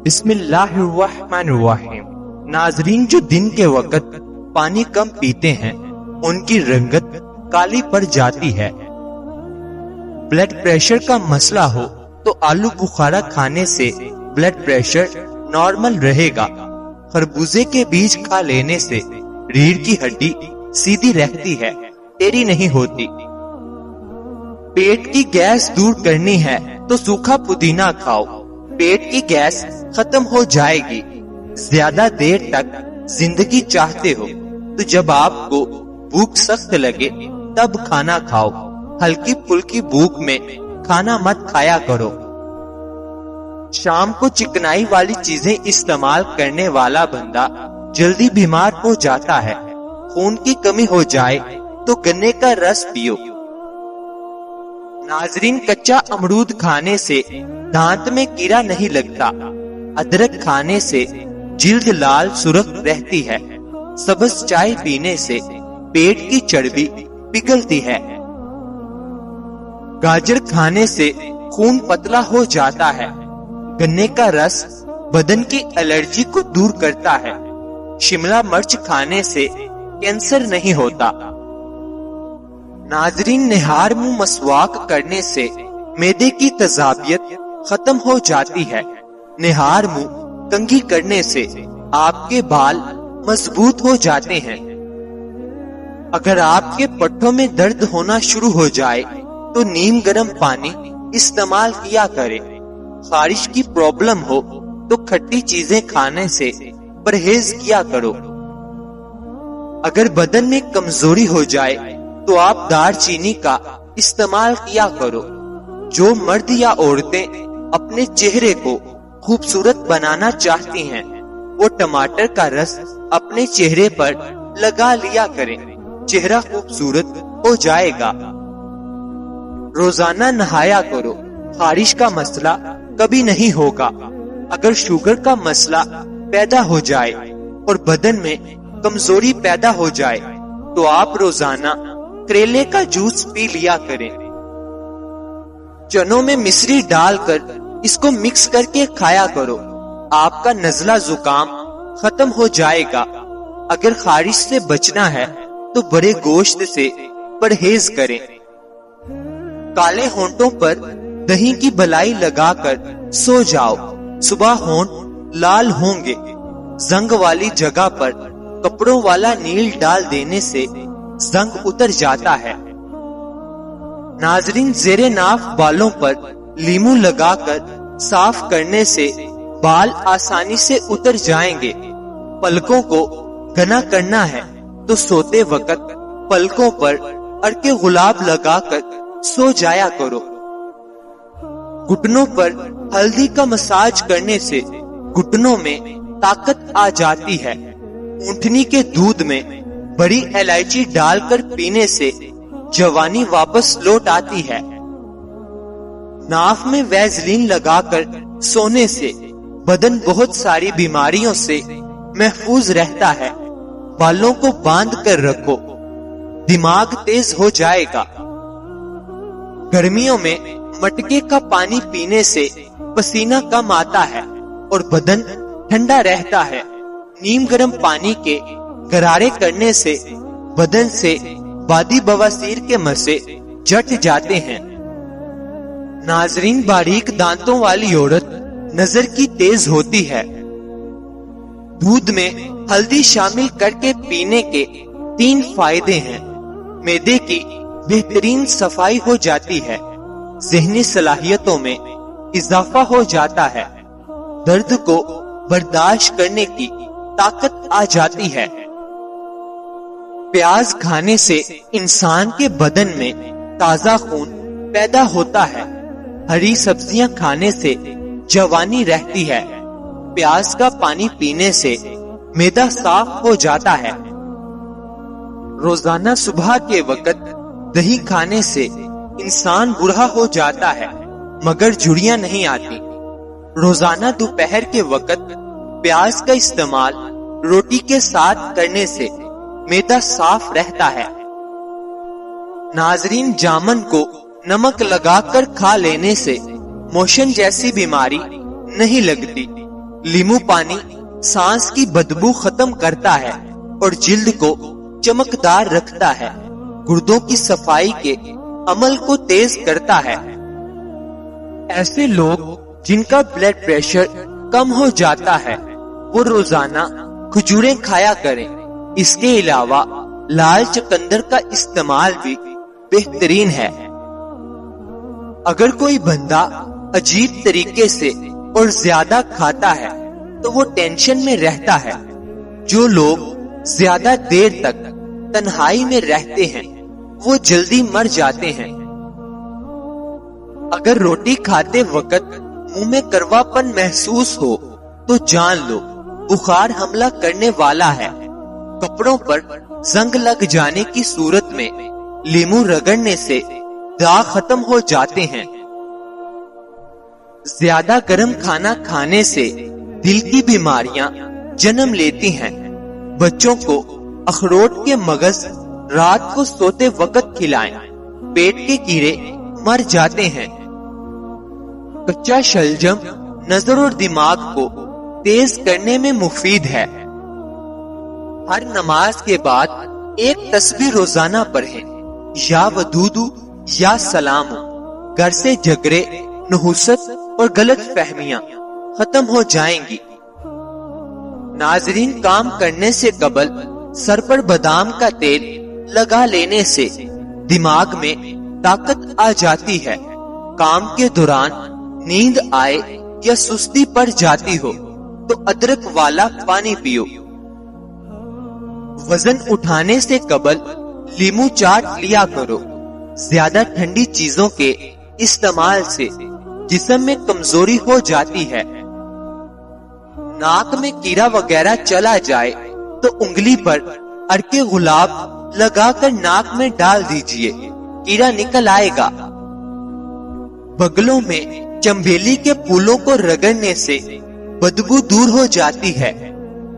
بسم اللہ الرحمن الرحیم۔ ناظرین، جو دن کے وقت پانی کم پیتے ہیں ان کی رنگت کالی پڑ جاتی ہے۔ بلڈ پریشر کا مسئلہ ہو تو آلو بخارا کھانے سے بلڈ پریشر نارمل رہے گا۔ خربوزے کے بیج کھا لینے سے ریڑھ کی ہڈی سیدھی رہتی ہے، ٹیڑھی نہیں ہوتی۔ پیٹ کی گیس دور کرنی ہے تو سوکھا پودینہ کھاؤ، پیٹ کی گیس ختم ہو جائے گی۔ زیادہ دیر تک زندگی چاہتے ہو تو جب آپ کو بھوک سخت لگے تب کھانا کھاؤ، ہلکی پھلکی بھوک میں کھانا مت کھایا کرو۔ شام کو چکنائی والی چیزیں استعمال کرنے والا بندہ جلدی بیمار ہو جاتا ہے۔ خون کی کمی ہو جائے تو گنے کا رس پیو۔ ناظرین، کچا امرود کھانے سے دانت میں کیڑا نہیں لگتا۔ ادرک کھانے سے جلد لال سرخ رہتی ہے۔ سبز چائے پینے سے پیٹ کی چربی پگھلتی ہے۔ گاجر کھانے سے خون پتلا ہو جاتا ہے۔ گنے کا رس بدن کی الرجی کو دور کرتا ہے۔ شملہ مرچ کھانے سے کینسر نہیں ہوتا۔ ناظرین، نہار منہ مسواک کرنے سے معدے کی تیزابیت ختم ہو جاتی ہے۔ نہار منہ کنگھی کرنے سے آپ کے بال مضبوط ہو جاتے ہیں۔ اگر آپ کے پٹھوں میں درد ہونا شروع ہو جائے تو نیم گرم پانی استعمال کیا کرے۔ خارش کی پرابلم ہو تو کھٹی چیزیں کھانے سے پرہیز کیا کرو۔ اگر بدن میں کمزوری ہو جائے تو آپ دار چینی کا استعمال کیا کرو۔ جو مرد یا عورتیں اپنے چہرے کو خوبصورت بنانا چاہتی ہیں وہ ٹماٹر کا رس اپنے چہرے پر لگا لیا کریں، چہرہ خوبصورت ہو جائے گا۔ روزانہ نہایا کرو، خارش کا مسئلہ کبھی نہیں ہوگا۔ اگر شوگر کا مسئلہ پیدا ہو جائے اور بدن میں کمزوری پیدا ہو جائے تو آپ روزانہ کریلے کا جوس پی لیا کریں۔ چنوں میں مصری ڈال کر اس کو مکس کر کے کھایا کرو، آپ کا نزلہ زکام ختم ہو جائے گا۔ اگر خارش سے بچنا ہے تو بڑے گوشت سے پرہیز کریں۔ کالے ہونٹوں پر دہی کی بلائی لگا کر سو جاؤ، صبح ہونٹ لال ہوں گے۔ زنگ والی جگہ پر کپڑوں والا نیل ڈال دینے سے زنگ اتر جاتا ہے۔ ناظرین، زیر ناف بالوں پر لیمو لگا کر صاف کرنے سے بال آسانی سے اتر جائیں گے۔ پلکوں کو گنا کرنا ہے تو سوتے وقت پلکوں پر ارک گلاب لگا کر سو جایا کرو۔ گھٹنوں پر ہلدی کا مساج کرنے سے گھٹنوں میں طاقت آ جاتی ہے۔ اونٹنی کے دودھ میں بڑی الائچی ڈال کر پینے سے جوانی واپس لوٹ آتی ہے۔ ناف میں ویزلین لگا کر سونے سے بدن بہت ساری بیماریوں سے محفوظ رہتا ہے۔ بالوں کو باندھ کر رکھو، دماغ تیز ہو جائے گا۔ گرمیوں میں مٹکے کا پانی پینے سے پسینہ کم آتا ہے اور بدن ٹھنڈا رہتا ہے۔ نیم گرم پانی کے غرارے کرنے سے بدن سے بادی بواسیر کے مسے جٹ جاتے ہیں۔ ناظرین، باریک دانتوں والی عورت نظر کی تیز ہوتی ہے۔ دودھ میں ہلدی شامل کر کے پینے کے 3 فائدے ہیں۔ معدے کی بہترین صفائی ہو جاتی ہے، ذہنی صلاحیتوں میں اضافہ ہو جاتا ہے، درد کو برداشت کرنے کی طاقت آ جاتی ہے۔ پیاز کھانے سے انسان کے بدن میں تازہ خون پیدا ہوتا ہے۔ ہری سبزیاں کھانے سے جوانی رہتی ہے۔ پیاز کا پانی پینے سے معدہ صاف ہو جاتا ہے۔ روزانہ صبح کے وقت دہی کھانے سے انسان بوڑھا ہو جاتا ہے مگر جھڑیاں نہیں آتی۔ روزانہ دوپہر کے وقت پیاز کا استعمال روٹی کے ساتھ کرنے سے معدہ صاف رہتا ہے۔ ناظرین، جامن کو نمک لگا کر کھا لینے سے موشن جیسی بیماری نہیں لگتی، لیمو پانی سانس کی بدبو ختم کرتا ہے اور جلد کو چمکدار رکھتا ہے، گردوں کی صفائی کے عمل کو تیز کرتا ہے۔ ایسے لوگ جن کا بلڈ پریشر کم ہو جاتا ہے وہ روزانہ کھجوریں کھایا کریں۔ اس کے علاوہ لال چقندر کا استعمال بھی بہترین ہے۔ اگر کوئی بندہ عجیب طریقے سے اور زیادہ کھاتا ہے تو وہ ٹینشن میں رہتا ہے۔ جو لوگ زیادہ دیر تک تنہائی میں رہتے ہیں وہ جلدی مر جاتے ہیں۔ اگر روٹی کھاتے وقت منہ میں کروا پن محسوس ہو تو جان لو بخار حملہ کرنے والا ہے۔ کپڑوں پر زنگ لگ جانے کی صورت میں لیمو رگڑنے سے داغ ختم ہو جاتے ہیں۔ زیادہ گرم کھانا کھانے سے دل کی بیماریاں جنم لیتی ہیں۔ بچوں کو اخروٹ کے مغز رات کو سوتے وقت کھلائیں، پیٹ کے کیڑے مر جاتے ہیں۔ کچا شلجم نظر اور دماغ کو تیز کرنے میں مفید ہے۔ ہر نماز کے بعد ایک تسبیح روزانہ پڑھیں، یا ودودو یا سلام۔ گھر سے جھگڑے، نحوست اور غلط فہمیاں ختم ہو جائیں گی۔ ناظرین، کام کرنے سے قبل سر پر بادام کا تیل لگا لینے سے دماغ میں طاقت آ جاتی ہے۔ کام کے دوران نیند آئے یا سستی پڑ جاتی ہو تو ادرک والا پانی پیو۔ وزن اٹھانے سے قبل لیمو چاٹ لیا کرو۔ زیادہ ٹھنڈی چیزوں کے استعمال سے جسم میں کمزوری ہو جاتی ہے۔ ناک میں کیڑا وغیرہ چلا جائے تو انگلی پر عرق گلاب لگا کر ناک میں ڈال دیجئے، کیڑا نکل آئے گا۔ بغلوں میں چنبیلی کے پھولوں کو رگڑنے سے بدبو دور ہو جاتی ہے۔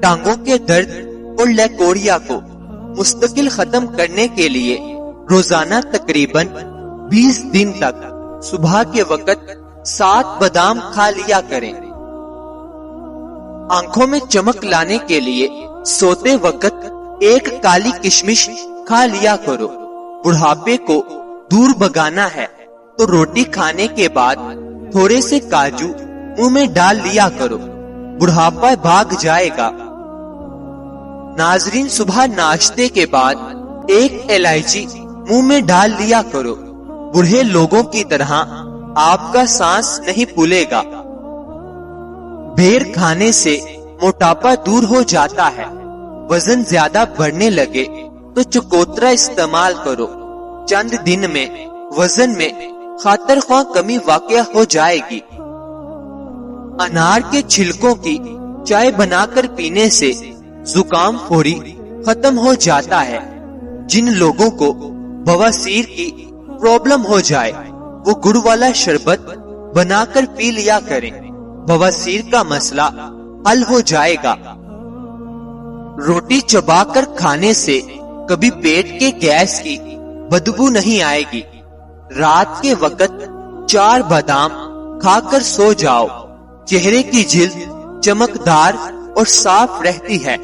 ٹانگوں کے درد اور لیکوریا کو مستقل ختم کرنے کے لیے روزانہ تقریباً 20 دن تک صبح کے وقت 7 بادام کھا لیا کریں۔ آنکھوں میں چمک لانے کے لیے سوتے وقت ایک کالی کشمش کھا لیا کرو۔ بڑھاپے کو دور بھگانا ہے تو روٹی کھانے کے بعد تھوڑے سے کاجو منہ میں ڈال لیا کرو، بڑھاپا بھاگ جائے گا۔ ناظرین، صبح ناشتے کے بعد ایک الائچی منہ میں ڈال لیا کرو۔ بوڑھے لوگوں کی طرح آپ کا سانس نہیں پھولے گا۔ بیر کھانے سے موٹاپا دور ہو جاتا ہے۔ وزن زیادہ بڑھنے لگے تو چکوترا استعمال کرو۔ چند دن میں وزن میں خاطر خواہ کمی واقع ہو جائے گی۔ انار کے چھلکوں کی چائے بنا کر پینے سے زکام فوری ختم ہو جاتا ہے۔ جن لوگوں کو بواسیر کی پرابلم ہو جائے وہ گڑ والا شربت بنا کر پی لیا کریں، بواسیر کا مسئلہ حل ہو جائے گا۔ روٹی چبا کر کھانے سے کبھی پیٹ کے گیس کی بدبو نہیں آئے گی۔ رات کے وقت 4 بادام کھا کر سو جاؤ، چہرے کی جلد چمکدار اور صاف رہتی ہے۔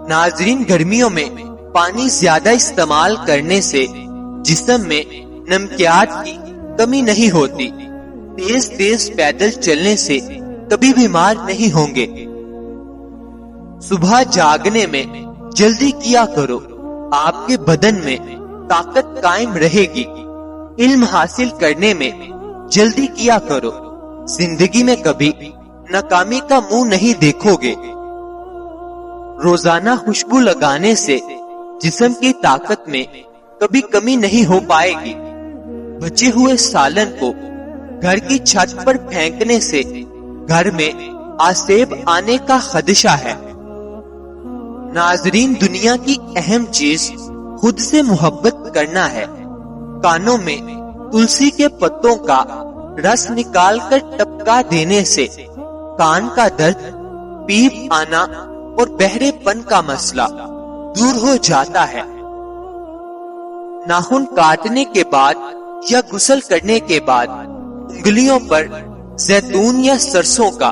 ناظرین، گرمیوں میں پانی زیادہ استعمال کرنے سے جسم میں نمکیات کی کمی نہیں ہوتی۔ تیز تیز پیدل چلنے سے کبھی بیمار نہیں ہوں گے۔ صبح جاگنے میں جلدی کیا کرو، آپ کے بدن میں طاقت قائم رہے گی۔ علم حاصل کرنے میں جلدی کیا کرو، زندگی میں کبھی ناکامی کا منہ نہیں دیکھو گے۔ روزانہ خوشبو لگانے سے جسم کی طاقت میں کبھی کمی نہیں ہو پائے گی۔ بچے ہوئے سالن کو گھر کی چھت پر پھینکنے سے گھر میں آسیب آنے کا خدشہ ہے۔ ناظرین، دنیا کی اہم چیز خود سے محبت کرنا ہے۔ کانوں میں تلسی کے پتوں کا رس نکال کر ٹپکا دینے سے کان کا درد، پیپ آنا اور بہرے پن کا مسئلہ دور ہو جاتا ہے۔ ناخن کاٹنے کے بعد یا غسل کرنے کے بعد انگلیوں پر زیتون یا سرسوں کا